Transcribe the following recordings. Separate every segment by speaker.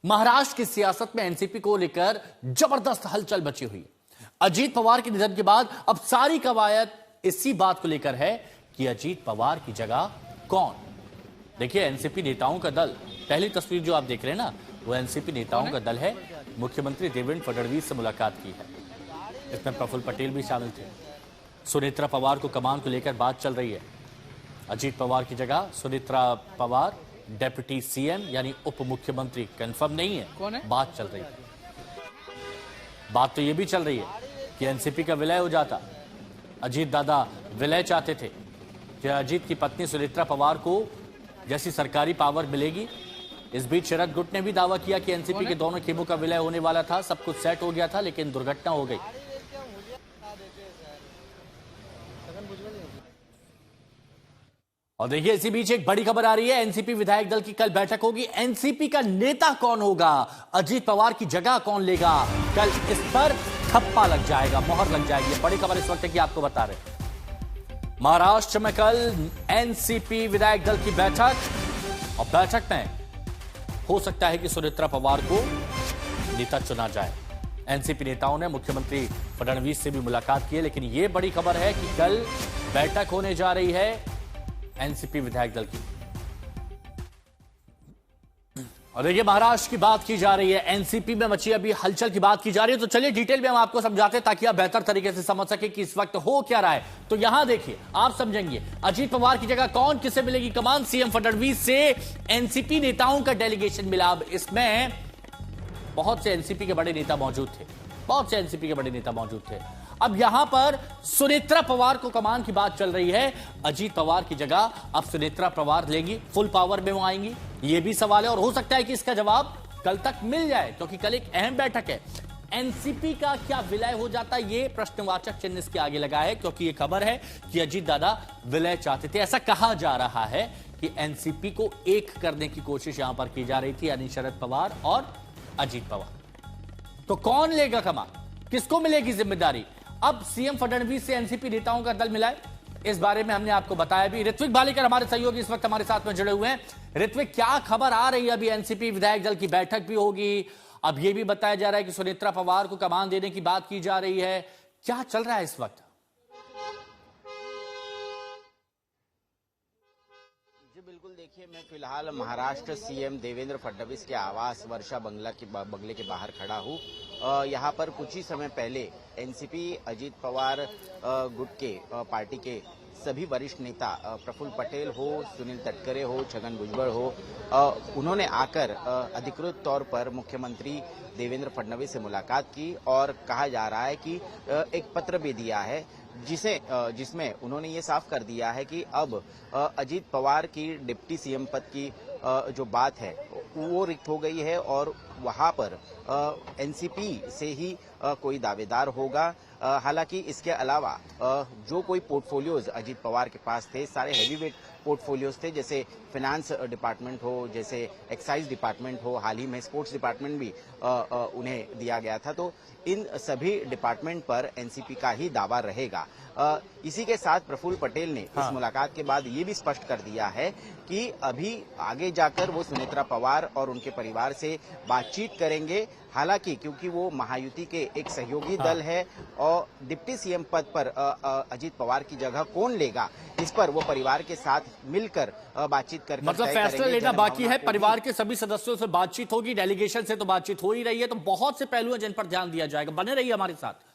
Speaker 1: महाराष्ट्र की सियासत में एनसीपी को लेकर जबरदस्त हलचल मची हुई है। अजीत पवार के निधन के बाद अब सारी कवायद इसी बात को लेकर है कि अजीत पवार की जगह कौन। देखिए, एनसीपी नेताओं का दल, पहली तस्वीर जो आप देख रहे हैं ना, वो एनसीपी नेताओं का दल है। मुख्यमंत्री देवेंद्र फडणवीस से मुलाकात की है। इसमें प्रफुल्ल पटेल भी शामिल थे। सुनेत्रा पवार को कमान को लेकर बात चल रही है। अजीत पवार की जगह सुनेत्रा पवार डेप्यूटी सीएम यानी उप मुख्यमंत्री कंफर्म नहीं है, बात चल रही है। बात तो यह भी चल रही है कि एनसीपी का विलय हो जाता। अजीत दादा विलय चाहते थे कि अजीत की पत्नी सुनेत्रा पवार को जैसी सरकारी पावर मिलेगी। इस बीच शरद गुट ने भी दावा किया कि एनसीपी के दोनों खेमों का विलय होने वाला था, सब कुछ सेट हो गया था, लेकिन दुर्घटना हो गई। और देखिए, इसी बीच एक बड़ी खबर आ रही है। एनसीपी विधायक दल की कल बैठक होगी। एनसीपी का नेता कौन होगा, अजीत पवार की जगह कौन लेगा, कल इस पर ठप्पा लग जाएगा, मोहर लग जाएगी। बड़ी खबर इस वक्त है कि आपको बता रहे हैं, महाराष्ट्र में कल एनसीपी विधायक दल की बैठक, और बैठक में हो सकता है कि सुनेत्रा पवार को नेता चुना जाए। एनसीपी नेताओं ने मुख्यमंत्री फडणवीस से भी मुलाकात की है, लेकिन यह बड़ी खबर है कि कल बैठक होने जा रही है एनसीपी विधायक दल की। और देखिए, महाराष्ट्र की बात की जा रही है, एनसीपी में मची अभी हलचल की बात की जा रही है। तो चलिए डिटेल में हम आपको समझाते हैं ताकि आप बेहतर तरीके से समझ सके कि इस वक्त हो क्या रहा है। तो यहां देखिए, आप समझेंगे अजीत पवार की जगह कौन, किसे मिलेगी कमान। सीएम फडणवीस से एनसीपी नेताओं का डेलीगेशन मिला। अब इसमें बहुत से एनसीपी के बड़े नेता मौजूद थे, बहुत से एनसीपी के बड़े नेता मौजूद थे। अब यहां पर सुनेत्रा पवार को कमान की बात चल रही है। अजीत पवार की जगह अब सुनेत्रा पवार लेंगी, फुल पावर में वो आएंगी, यह भी सवाल है। और हो सकता है कि इसका जवाब कल तक मिल जाए, क्योंकि कल एक अहम बैठक है। एनसीपी का क्या विलय हो जाता है, यह प्रश्नवाचक चिन्ह इसके आगे लगा है, क्योंकि यह खबर है कि अजीत दादा विलय चाहते थे। ऐसा कहा जा रहा है कि एनसीपी को एक करने की कोशिश यहां पर की जा रही थी, यानी शरद पवार और अजीत पवार। तो कौन लेगा कमान, किसको मिलेगी जिम्मेदारी। अब सीएम फडणवीस से एनसीपी नेताओं का दल मिला है, इस बारे में हमने आपको बताया भी। ऋत्विक बालिकर हमारे सहयोगी इस वक्त हमारे साथ में जुड़े हुए हैं। ऋत्विक, क्या खबर आ रही है, अभी एनसीपी विधायक दल की बैठक भी होगी, अब यह भी बताया जा रहा है कि सुनेत्रा पवार को कमान देने की बात की जा रही है, क्या चल रहा है इस वक्त।
Speaker 2: बिल्कुल, देखिए, मैं फिलहाल महाराष्ट्र सीएम देवेंद्र फडणवीस के आवास वर्षा बंगले के बाहर खड़ा हूँ। यहाँ पर कुछ ही समय पहले एनसीपी अजीत पवार गुट के पार्टी के सभी वरिष्ठ नेता प्रफुल्ल पटेल हो, सुनील तटकरे हो, छगन भुजबल हो, उन्होंने आकर अधिकृत तौर पर मुख्यमंत्री देवेंद्र फडणवीस से मुलाकात की और कहा जा रहा है कि एक पत्र भी दिया है जिसमें उन्होंने ये साफ कर दिया है कि अब अजीत पवार की डिप्टी सीएम पद की जो बात है वो रिक्त हो गई है और वहां पर एनसीपी से ही कोई दावेदार होगा। हालांकि इसके अलावा जो कोई पोर्टफोलियोज अजीत पवार के पास थे, सारे हैवीवेट पोर्टफोलियोज थे, जैसे फाइनेंस डिपार्टमेंट हो, जैसे एक्साइज डिपार्टमेंट हो, हाल ही में स्पोर्ट्स डिपार्टमेंट भी उन्हें दिया गया था। तो इन सभी डिपार्टमेंट पर एनसीपी का ही दावा रहेगा। इसी के साथ प्रफुल्ल पटेल ने इस मुलाकात के बाद ये भी स्पष्ट कर दिया है कि अभी आगे जाकर वो सुनेत्रा पवार और उनके परिवार से बातचीत करेंगे। हालांकि क्योंकि वो महायुति के एक सहयोगी दल है और डिप्टी सीएम पद पर अजीत पवार की जगह कौन लेगा, इस पर वो परिवार के साथ मिलकर बातचीत कर
Speaker 1: मतलब फैसला लेना बाकी है। परिवार के सभी सदस्यों से बातचीत होगी, डेलीगेशन से तो बातचीत हो ही रही है। तो बहुत से पहलू हैं जिन पर ध्यान दिया जाएगा, बने रहिए हमारे साथ।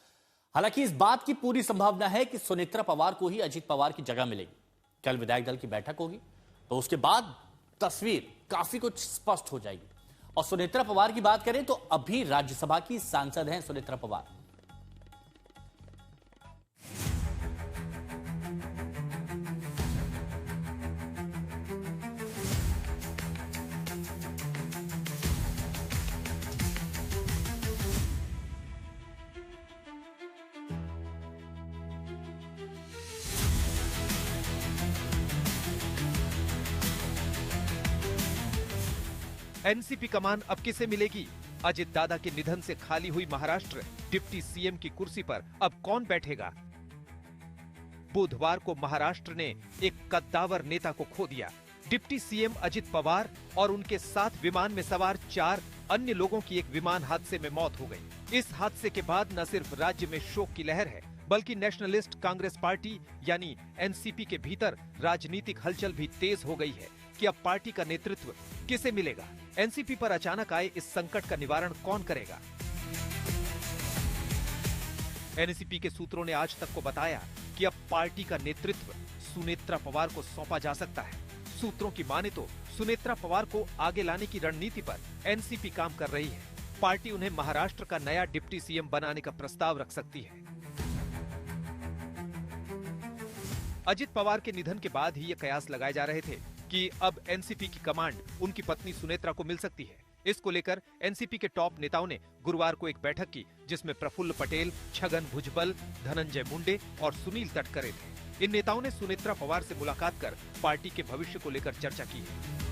Speaker 1: हालांकि इस बात की पूरी संभावना है कि सुनेत्रा पवार को ही अजीत पवार की जगह मिलेगी। कल विधायक दल की बैठक होगी, तो उसके बाद तस्वीर काफी कुछ स्पष्ट हो जाएगी। और सुनेत्रा पवार की बात करें तो अभी राज्यसभा की सांसद हैं सुनेत्रा पवार।
Speaker 3: एनसीपी कमान अब किसे मिलेगी? अजित दादा के निधन से खाली हुई महाराष्ट्र डिप्टी सीएम की कुर्सी पर अब कौन बैठेगा? बुधवार को महाराष्ट्र ने एक कद्दावर नेता को खो दिया। डिप्टी सीएम अजित पवार और उनके साथ विमान में सवार 4 अन्य लोगों की एक विमान हादसे में मौत हो गई। इस हादसे के बाद न सिर्फ राज्य में शोक की लहर है, बल्कि नेशनलिस्ट कांग्रेस पार्टी यानी एनसीपी के भीतर राजनीतिक हलचल भी तेज हो गई है कि अब पार्टी का नेतृत्व किसे मिलेगा। एनसीपी पर अचानक आए इस संकट का निवारण कौन करेगा? एनसीपी के सूत्रों ने आज तक को बताया कि अब पार्टी का नेतृत्व सुनेत्रा पवार को सौंपा जा सकता है। सूत्रों की माने तो सुनेत्रा पवार को आगे लाने की रणनीति पर एनसीपी काम कर रही है। पार्टी उन्हें महाराष्ट्र का नया डिप्टी सीएम बनाने का प्रस्ताव रख सकती है। अजित पवार के निधन के बाद ही ये कयास लगाए जा रहे थे कि अब एनसीपी की कमांड उनकी पत्नी सुनेत्रा को मिल सकती है। इसको लेकर एनसीपी के टॉप नेताओं ने गुरुवार को एक बैठक की, जिसमें प्रफुल्ल पटेल, छगन भुजबल, धनंजय मुंडे और सुनील तटकरे थे। इन नेताओं ने सुनेत्रा पवार से मुलाकात कर पार्टी के भविष्य को लेकर चर्चा की है।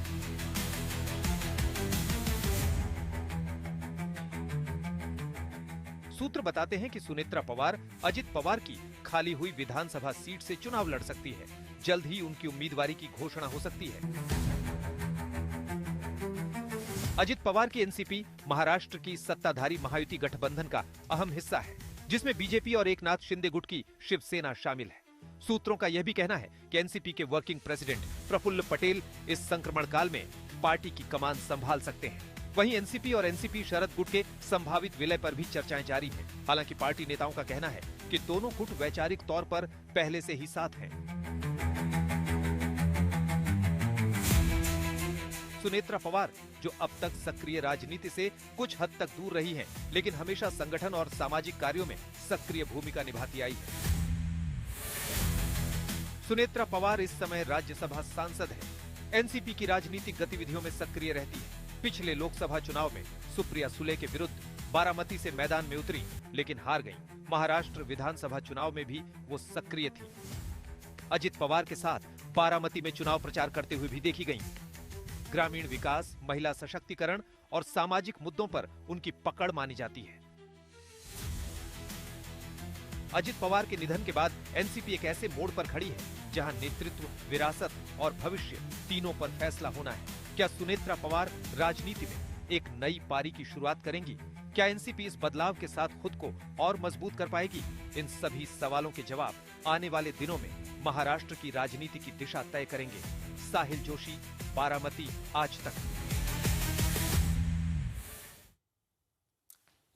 Speaker 3: सूत्र बताते हैं कि सुनेत्रा पवार अजित पवार की खाली हुई विधानसभा सीट से चुनाव लड़ सकती है। जल्द ही उनकी उम्मीदवारी की घोषणा हो सकती है। अजित पवार की एनसीपी महाराष्ट्र की सत्ताधारी महायुति गठबंधन का अहम हिस्सा है, जिसमें बीजेपी और एकनाथ शिंदे गुट की शिवसेना शामिल है। सूत्रों का यह भी कहना है कि एनसीपी के वर्किंग प्रेसिडेंट प्रफुल्ल पटेल इस संक्रमण काल में पार्टी की कमान संभाल सकते हैं। वहीं एनसीपी और एनसीपी शरद गुट के संभावित विलय पर भी चर्चाएं जारी हैं। हालांकि पार्टी नेताओं का कहना है कि दोनों गुट वैचारिक तौर पर पहले से ही साथ हैं। सुनेत्रा पवार, जो अब तक सक्रिय राजनीति से कुछ हद तक दूर रही हैं, लेकिन हमेशा संगठन और सामाजिक कार्यों में सक्रिय भूमिका निभाती आई है। सुनेत्रा पवार इस समय राज्यसभा सांसद है। एनसीपी की राजनीतिक गतिविधियों में सक्रिय रहती है। पिछले लोकसभा चुनाव में सुप्रिया सुले के विरुद्ध बारामती से मैदान में उतरी, लेकिन हार गईं। महाराष्ट्र विधानसभा चुनाव में भी वो सक्रिय थी। अजित पवार के साथ बारामती में चुनाव प्रचार करते हुए भी देखी गईं। ग्रामीण विकास, महिला सशक्तिकरण और सामाजिक मुद्दों पर उनकी पकड़ मानी जाती है। अजित पवार के निधन के बाद एनसीपी एक ऐसे मोड़ पर खड़ी है जहां नेतृत्व, विरासत और भविष्य तीनों पर फैसला होना है। क्या सुनेत्रा पवार राजनीति में एक नई पारी की शुरुआत करेंगी? क्या एनसीपी इस बदलाव के साथ खुद को और मजबूत कर पाएगी? इन सभी सवालों के जवाब आने वाले दिनों में महाराष्ट्र की राजनीति की दिशा तय करेंगे। साहिल जोशी, बारामती, आज तक।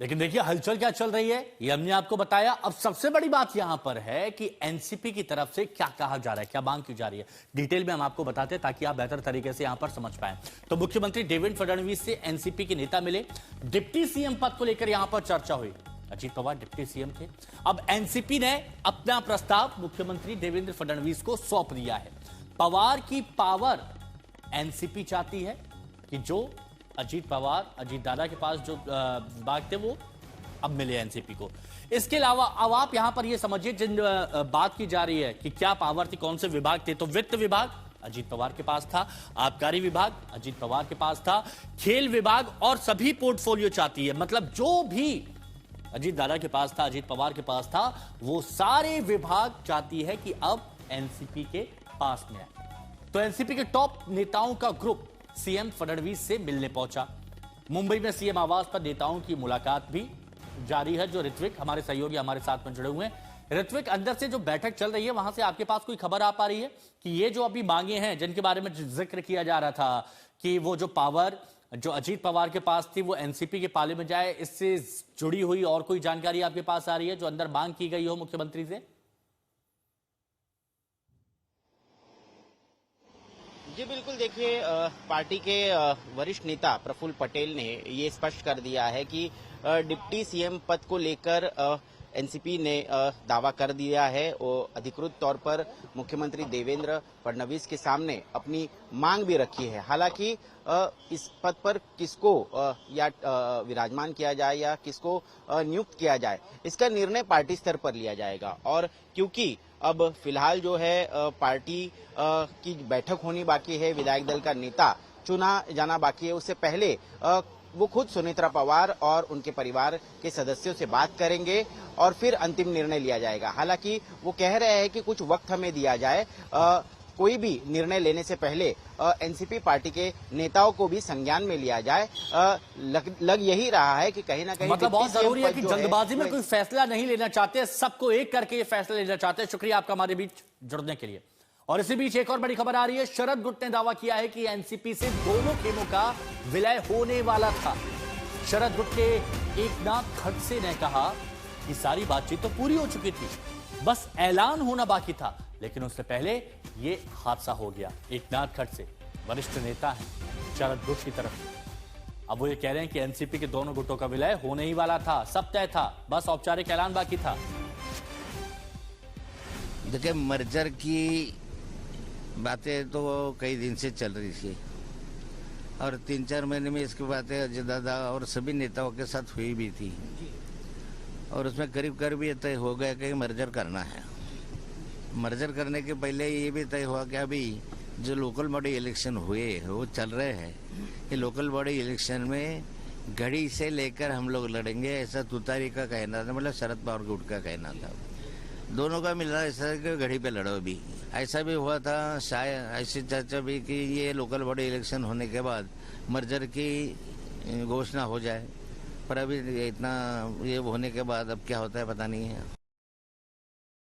Speaker 1: लेकिन देखिए हलचल क्या चल रही है, ये हमने आपको बताया। अब सबसे बड़ी बात यहां पर है कि एनसीपी की तरफ से क्या कहा जा रहा है, क्या मांग की जा रही है। डिटेल में हम आपको बताते हैं ताकि आप बेहतर तरीके से यहां पर समझ पाएं। तो मुख्यमंत्री देवेंद्र फडणवीस से एनसीपी के नेता मिले, डिप्टी सीएम पद को लेकर यहां पर चर्चा हुई। अजित पवार डिप्टी सीएम थे। अब एनसीपी ने अपना प्रस्ताव मुख्यमंत्री देवेंद्र फडणवीस को सौंप दिया है। पवार की पावर एनसीपी चाहती है कि जो अजीत पवार, अजीत दादा के पास जो विभाग थे वो अब मिले एनसीपी को। इसके अलावा अब आप यहां पर ये समझिए, जिन बात की जा रही है कि क्या पावर थी, कौन से विभाग थे, तो वित्त विभाग अजीत पवार के पास था, आबकारी विभाग अजीत पवार के पास था, खेल विभाग और सभी पोर्टफोलियो चाहती है। मतलब जो भी अजीत दादा के पास था, अजीत पवार के पास था, वो सारे विभाग चाहती है कि अब एनसीपी के पास में आए। तो एनसीपी के टॉप नेताओं का ग्रुप सीएम फडणवीस से मिलने पहुंचा। मुंबई में सीएम आवास पर नेताओं की मुलाकात भी जारी है। जो ऋत्विक हमारे सहयोगी हमारे साथ में जुड़े हुए हैं, ऋत्विक, अंदर से जो बैठक चल रही है वहां से आपके पास कोई खबर आ पा रही है कि ये जो अभी मांगे हैं जिनके बारे में जिक्र किया जा रहा था कि वो जो पावर जो अजीत पवार के पास थी वो एनसीपी के पाले में जाए, इससे जुड़ी हुई और कोई जानकारी आपके पास आ रही है जो अंदर मांग की गई हो मुख्यमंत्री से?
Speaker 2: जी बिल्कुल, देखिए पार्टी के वरिष्ठ नेता प्रफुल्ल पटेल ने ये स्पष्ट कर दिया है कि डिप्टी सीएम पद को लेकर एनसीपी ने दावा कर दिया है। वो अधिकृत तौर पर मुख्यमंत्री देवेंद्र फडणवीस के सामने अपनी मांग भी रखी है। हालांकि इस पद पर किसको या विराजमान किया जाए या किसको नियुक्त किया जाए, इसका निर्णय पार्टी स्तर पर लिया जाएगा। और क्योंकि अब फिलहाल जो है पार्टी की बैठक होनी बाकी है, विधायक दल का नेता चुना जाना बाकी है, उससे पहले वो खुद सुनेत्रा पवार और उनके परिवार के सदस्यों से बात करेंगे और फिर अंतिम निर्णय लिया जाएगा। हालांकि वो कह रहे हैं कि कुछ वक्त हमें दिया जाए, कोई भी निर्णय लेने से पहले एनसीपी पार्टी के नेताओं को भी संज्ञान में लिया जाए। लग यही रहा है कि कहीं ना कहीं
Speaker 1: मतलब बहुत जरूरी है कि जल्दबाजी में
Speaker 2: है,
Speaker 1: कोई फैसला नहीं लेना चाहते, सबको एक करके ये फैसला लेना चाहते हैं। शुक्रिया आपका हमारे बीच जुड़ने के लिए। और इसी बीच एक और बड़ी खबर आ रही है। शरद गुट ने दावा किया है कि एनसीपी से दोनों खेमों का विलय होने वाला था। शरद गुट के एकनाथ खड़से ने कहा कि सारी बातचीत तो पूरी हो चुकी थी, बस ऐलान होना बाकी था, लेकिन उससे पहले ये हादसा हो गया। एकनाथ खड़से वरिष्ठ नेता हैं शरद गुट की तरफ से। अब वो ये कह रहे हैं कि एनसीपी के दोनों गुटों का विलय होने ही वाला था, सब तय था, बस औपचारिक ऐलान बाकी था।
Speaker 4: देखिए, मर्जर की बातें तो कई दिन से चल रही थी और 3-4 महीने में इसकी बातें अजय दादा और सभी नेताओं के साथ हुई भी थी और उसमें करीब करीब ये तय हो गया कि मर्जर करना है। मर्जर करने के पहले ये भी तय हुआ कि अभी जो लोकल बॉडी इलेक्शन हुए वो चल रहे हैं, ये लोकल बॉडी इलेक्शन में घड़ी से लेकर हम लोग लड़ेंगे, ऐसा तुतारी का कहना था, मतलब शरद पवार गुट का कहना था। दोनों का मिलना ऐसा कि घड़ी पे लड़ो भी। ऐसा भी हुआ था, शायद ऐसी चर्चा भी कि ये लोकल बॉडी इलेक्शन होने के बाद मर्जर की घोषणा हो जाए, पर अभी इतना ये होने के बाद अब क्या होता है पता नहीं है।